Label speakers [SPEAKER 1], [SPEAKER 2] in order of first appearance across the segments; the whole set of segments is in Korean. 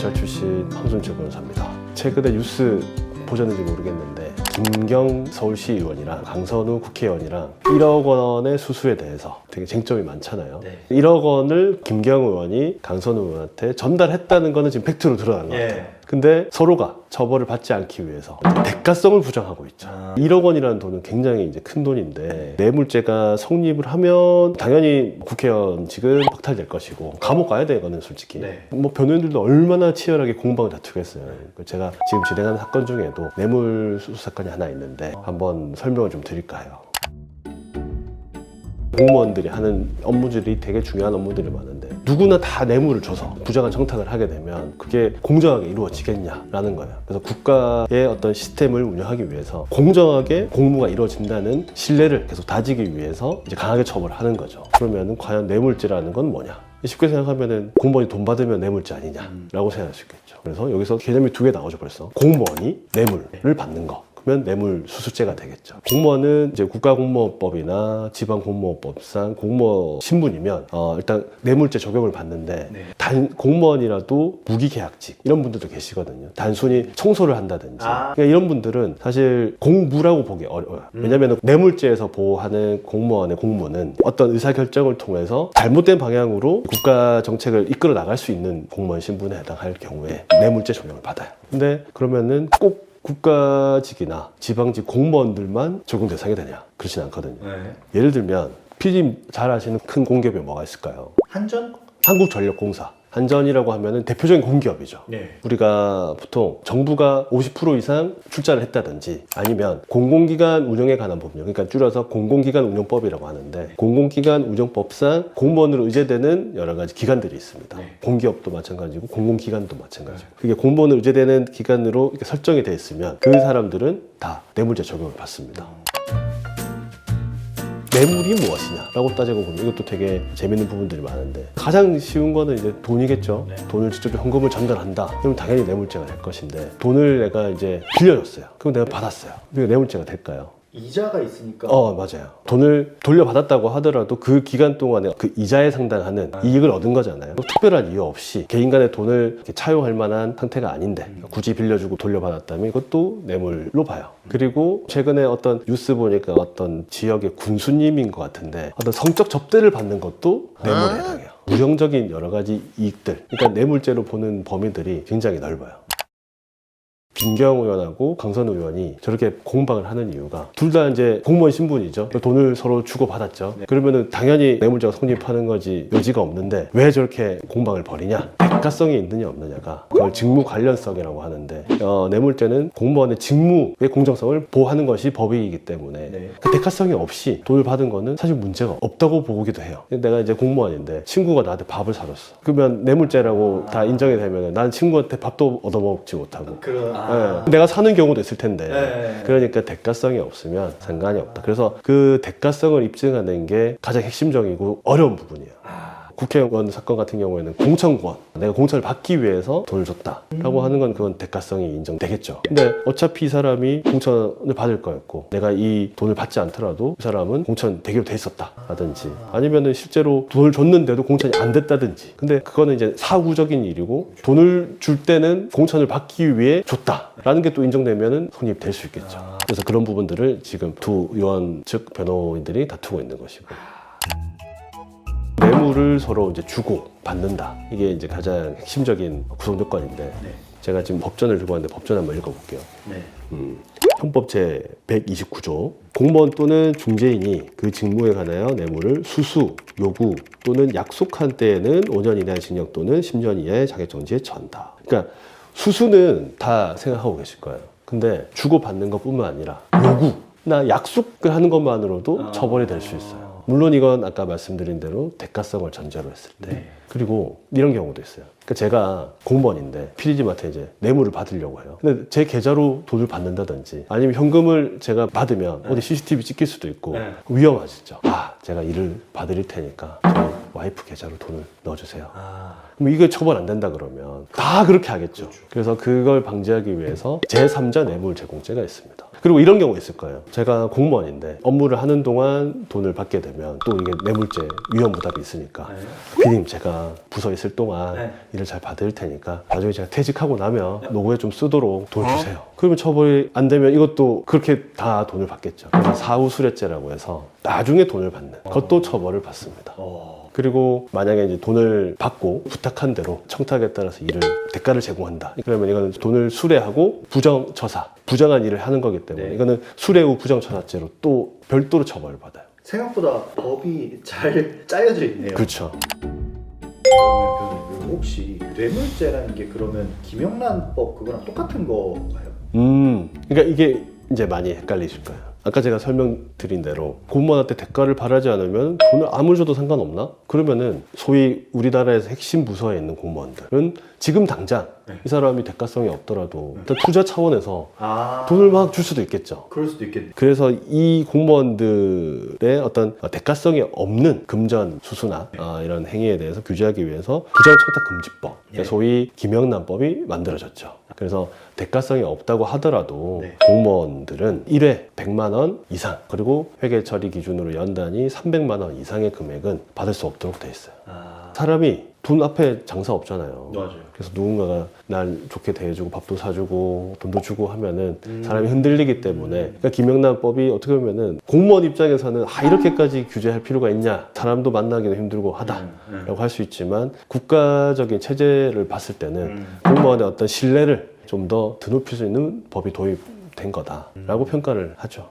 [SPEAKER 1] 경찰 출신 황순철 변호사입니다. 최근에 뉴스 보셨는지 모르겠는데 김경 서울시의원이랑 강선우 국회의원이랑 1억 원의 수수에 대해서 되게 쟁점이 많잖아요.
[SPEAKER 2] 네.
[SPEAKER 1] 1억 원을 김경 의원이 강선우 의원한테 전달했다는 거는 지금 팩트로 드러난 것 같아요. 근데 서로가 처벌을 받지 않기 위해서 대가성을 부정하고 있죠. 1억 원이라는 돈은 굉장히 이제 큰 돈인데 뇌물죄가 성립을 하면 당연히 국회의원직은 박탈될 것이고 감옥 가야 되거든 솔직히. 뭐 변호인들도 얼마나 치열하게 공방을 다투겠어요. 제가 지금 진행하는 사건 중에도 뇌물 수수 사건이 하나 있는데 한번 설명을 좀 드릴까요? 공무원들이 하는 업무들이 되게 중요한 업무들이 많은데 누구나 다 뇌물을 줘서 부정한 청탁을 하게 되면 그게 공정하게 이루어지겠냐라는 거예요. 그래서 국가의 어떤 시스템을 운영하기 위해서 공정하게 공무가 이루어진다는 신뢰를 계속 다지기 위해서 이제 강하게 처벌하는 거죠. 그러면 과연 뇌물죄라는 건 뭐냐? 쉽게 생각하면은 공무원이 돈 받으면 뇌물죄 아니냐라고 생각할 수 있겠죠. 그래서 여기서 개념이 두 개 나오죠 벌써. 공무원이 뇌물을 받는 거. 그러면 뇌물 수수죄가 되겠죠. 공무원은 이제 국가공무원법이나 지방공무원법상 공무원 신분이면 일단 뇌물죄 적용을 받는데 단 공무원이라도 무기계약직 이런 분들도 계시거든요. 단순히 청소를 한다든지 그러니까 이런 분들은 사실 공무라고 보기 어려워요. 왜냐하면 뇌물죄에서 보호하는 공무원의 공무는 어떤 의사결정을 통해서 잘못된 방향으로 국가 정책을 이끌어 나갈 수 있는 공무원 신분에 해당할 경우에 뇌물죄 적용을 받아요. 근데 그러면은 꼭 국가직이나 지방직 공무원들만 적용 대상이 되냐? 그렇진 않거든요. 예를 들면 피디님 잘 아시는 큰 공기업이 뭐가 있을까요?
[SPEAKER 2] 한전?
[SPEAKER 1] 한국전력공사. 한전이라고 하면은 대표적인 공기업이죠. 우리가 보통 정부가 50% 이상 출자를 했다든지 아니면 공공기관 운영에 관한 법령, 그러니까 줄여서 공공기관 운영법이라고 하는데 공공기관 운영법상 공무원으로 의제되는 여러 가지 기관들이 있습니다. 공기업도 마찬가지고 공공기관도 마찬가지고 그게 공무원으로 의제되는 기관으로 이렇게 설정이 되어 있으면 그 사람들은 다 뇌물죄 적용을 받습니다. 뇌물이 무엇이냐라고 따지고 보면 이것도 되게 재밌는 부분들이 많은데 가장 쉬운 거는 이제 돈이겠죠. 돈을 직접 현금을 전달한다. 그럼 당연히 뇌물죄가 될 것인데 돈을 내가 이제 빌려줬어요. 그럼 내가 받았어요. 그게 뇌물죄가 될까요?
[SPEAKER 2] 이자가 있으니까.
[SPEAKER 1] 맞아요. 돈을 돌려받았다고 하더라도 그 기간 동안에 그 이자에 상당하는 이익을 얻은 거잖아요. 특별한 이유 없이 개인 간의 돈을 이렇게 차용할 만한 상태가 아닌데 굳이 빌려주고 돌려받았다면 이것도 뇌물로 봐요. 그리고 최근에 어떤 뉴스 보니까 어떤 지역의 군수님인 것 같은데 어떤 성적 접대를 받는 것도 뇌물에 해당해요. 무형적인 여러 가지 이익들. 그러니까 뇌물죄로 보는 범위들이 굉장히 넓어요. 김경 의원하고 강선우 의원이 저렇게 공방을 하는 이유가 둘 다 이제 공무원 신분이죠. 돈을 서로 주고받았죠. 그러면은 당연히 뇌물죄가 성립하는 거지 여지가 없는데 왜 저렇게 공방을 벌이냐? 대가성이 있느냐 없느냐가 그걸 직무 관련성이라고 하는데 뇌물죄는 공무원의 직무의 공정성을 보호하는 것이 법이기 때문에 그 대가성이 없이 돈을 받은 거는 사실 문제가 없다고 보기도 해요. 내가 이제 공무원인데 친구가 나한테 밥을 사줬어. 그러면 뇌물죄라고 다 인정이 되면 난 친구한테 밥도 얻어먹지 못하고 내가 사는 경우도 있을 텐데 그러니까 대가성이 없으면 상관이 없다. 그래서 그 대가성을 입증하는 게 가장 핵심적이고 어려운 부분이에요. 국회의원 사건 같은 경우에는 공천권, 내가 공천을 받기 위해서 돈을 줬다라고 하는 건 그건 대가성이 인정되겠죠. 근데 어차피 이 사람이 공천을 받을 거였고 내가 이 돈을 받지 않더라도 이 사람은 공천 되기로 돼 있었다라든지 아니면은 실제로 돈을 줬는데도 공천이 안 됐다든지 근데 그거는 이제 사후적인 일이고 돈을 줄 때는 공천을 받기 위해 줬다라는 게 또 인정되면은 성립될 수 있겠죠. 그래서 그런 부분들을 지금 두 의원 측 변호인들이 다투고 있는 것이고 뇌물을 서로 이제 주고 받는다. 이게 이제 가장 핵심적인 구성 조건인데 제가 지금 법전을 들고 왔는데 법전 한번 읽어볼게요. 형법 제 129조 공무원 또는 중재인이 그 직무에 관하여 뇌물을 수수, 요구 또는 약속한 때에는 5년 이내의 징역 또는 10년 이하의 자격정지에 처한다. 그러니까 수수는 다 생각하고 계실 거예요. 근데 주고받는 것뿐만 아니라 요구나 약속을 하는 것만으로도 처벌이 될 수 있어요. 물론 이건 아까 말씀드린 대로 대가성을 전제로 했을 때 그리고 이런 경우도 있어요. 그러니까 제가 공무원인데 PD님한테 이제 뇌물을 받으려고 해요. 근데 제 계좌로 돈을 받는다든지 아니면 현금을 제가 받으면 어디 CCTV 찍힐 수도 있고 위험하시죠. 제가 일을 받을 테니까 저희 와이프 계좌로 돈을 넣어주세요. 그럼 이게 처벌 안 된다 그러면 다 그렇게 하겠죠. 그래서 그걸 방지하기 위해서 제3자 뇌물 제공죄가 있습니다. 그리고 이런 경우 있을 거예요. 제가 공무원인데 업무를 하는 동안 돈을 받게 되면 또 이게 뇌물죄 위험 부담이 있으니까 피디님 제가 부서에 있을 동안 일을 잘 받을 테니까 나중에 제가 퇴직하고 나면 노후에 좀 쓰도록 돈 주세요. 그러면 처벌이 안 되면 이것도 그렇게 다 돈을 받겠죠. 그래서 사후수뢰죄라고 해서 나중에 돈을 받는 그것도 처벌을 받습니다. 그리고 만약에 이제 돈을 받고 부탁한 대로 청탁에 따라서 일을 대가를 제공한다. 그러면 이거는 돈을 수뢰하고 부정처사, 부정한 일을 하는 거기 때문에 이거는 수뢰 후 부정처사죄로 또 별도로 처벌을 받아요.
[SPEAKER 2] 생각보다 법이 잘 짜여져 있네요.
[SPEAKER 1] 그렇죠.
[SPEAKER 2] 그러면 교수님 혹시 뇌물죄라는 게 그러면 김영란법 그거랑 똑같은 거가요?
[SPEAKER 1] 그러니까 이게 이제 많이 헷갈리실 거예요. 아까 제가 설명드린 대로 공무원한테 대가를 바라지 않으면 돈을 아무리 줘도 상관없나? 그러면은 소위 우리나라에서 핵심 부서에 있는 공무원들은 지금 당장 이 사람이 대가성이 없더라도 일단 투자 차원에서 돈을 막 줄 수도 있겠죠.
[SPEAKER 2] 그럴 수도 있겠네요.
[SPEAKER 1] 그래서 이 공무원들의 어떤 대가성이 없는 금전 수수나 이런 행위에 대해서 규제하기 위해서 부정청탁금지법, 소위 김영란법이 만들어졌죠. 그래서 대가성이 없다고 하더라도 공무원들은 1회 100만 원 이상, 그리고 회계 처리 기준으로 연단위 300만 원 이상의 금액은 받을 수 없도록 돼 있어요. 사람이 돈 앞에 장사 없잖아요.
[SPEAKER 2] 맞아요.
[SPEAKER 1] 그래서 누군가가 날 좋게 대해주고 밥도 사주고 돈도 주고 하면은 사람이 흔들리기 때문에, 그러니까 김영란법이 어떻게 보면은 공무원 입장에서는 이렇게까지 규제할 필요가 있냐, 사람도 만나기도 힘들고 하다라고 할 수 있지만 국가적인 체제를 봤을 때는 공무원의 어떤 신뢰를 좀 더 드높일 수 있는 법이 도입된 거다라고 평가를 하죠.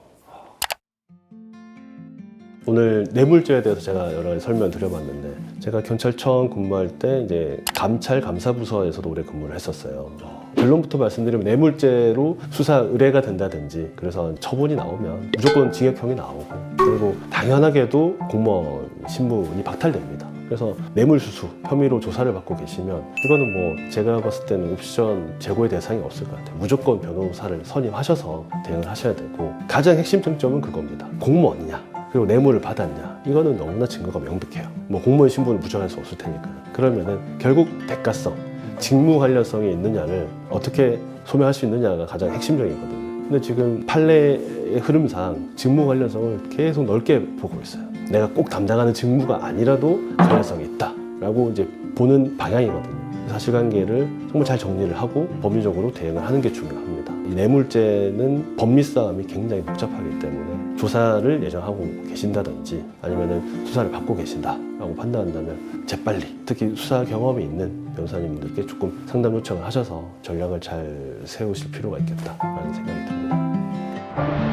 [SPEAKER 1] 오늘 뇌물죄에 대해서 제가 여러 가지 설명을 드려봤는데, 제가 경찰청 근무할 때 이제 감찰 감사부서에서도 오래 근무를 했었어요. 결론부터 말씀드리면 뇌물죄로 수사 의뢰가 된다든지 그래서 처분이 나오면 무조건 징역형이 나오고, 그리고 당연하게도 공무원 신분이 박탈됩니다. 그래서 뇌물수수 혐의로 조사를 받고 계시면 이거는 뭐 제가 봤을 때는 옵션 제고의 대상이 없을 것 같아요. 무조건 변호사를 선임하셔서 대응을 하셔야 되고, 가장 핵심 쟁점은 그겁니다. 공무원이냐 그리고 뇌물을 받았냐, 이거는 너무나 증거가 명백해요. 뭐 공무원 신분을 부정할 수 없을 테니까요. 그러면은 결국 대가성, 직무 관련성이 있느냐를 어떻게 소명할 수 있느냐가 가장 핵심적이거든요. 근데 지금 판례의 흐름상 직무 관련성을 계속 넓게 보고 있어요. 내가 꼭 담당하는 직무가 아니라도 관련성이 있다라고 이제 보는 방향이거든요. 사실관계를 정말 잘 정리를 하고 법리적으로 대응을 하는 게 중요합니다. 이 뇌물죄는 법리 싸움이 굉장히 복잡하기 때문에 조사를 예정하고 계신다든지 아니면 수사를 받고 계신다라고 판단한다면 재빨리, 특히 수사 경험이 있는 변호사님들께 조금 상담 요청을 하셔서 전략을 잘 세우실 필요가 있겠다라는 생각이 듭니다.